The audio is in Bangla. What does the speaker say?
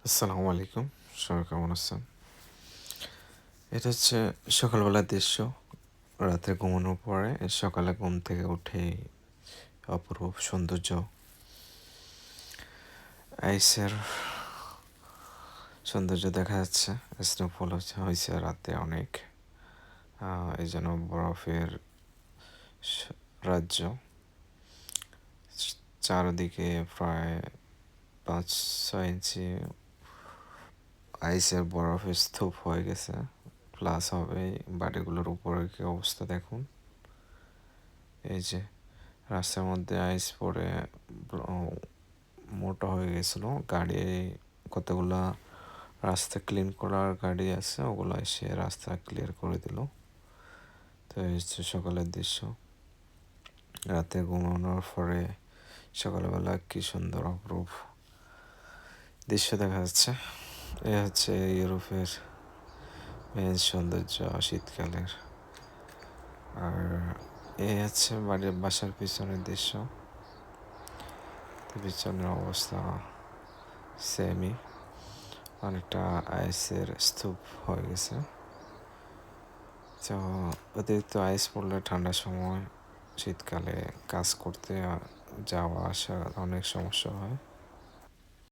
আসসালামু আলাইকুম। সবাই কেমন আছেন? এটা হচ্ছে সকালবেলার দৃশ্য। রাতে ঘুমানোর পরে সকালে ঘুম থেকে উঠেই অপরূপ সৌন্দর্য। আইসের সৌন্দর্য দেখা যাচ্ছে। স্নোফল হয়েছে রাতে অনেক। এই যেন বরফের রাজ্য। চারদিকে প্রায় 5-6 ইঞ্চি আইসের বরফের স্তূপ হয়ে গেছে। প্লাস হবে বাড়িগুলোর উপরে কি অবস্থা দেখুন। এই যে রাস্তার মধ্যে আইস পড়ে মোটা হয়ে গেছিল। গাড়ি কতগুলা রাস্তা ক্লিন করার গাড়ি আছে, ওগুলো এসে রাস্তা ক্লিয়ার করে দিল। তো এই হচ্ছে সকালের দৃশ্য। রাতে ঘুমানোর পরে সকালবেলা কি সুন্দর অপরূপ দৃশ্য দেখা যাচ্ছে। এ হচ্ছে ইউরোপের মেন সৌন্দর্য শীতকালের। আর এ হচ্ছে বাসার পিছনের দৃশ্য। পিছনের অবস্থা সেমই, অনেকটা আইসের স্তূপ হয়ে গেছে। তো অতিরিক্ত আইস পড়লে ঠান্ডার সময় শীতকালে কাজ করতে যাওয়া আসা অনেক সমস্যা হয়।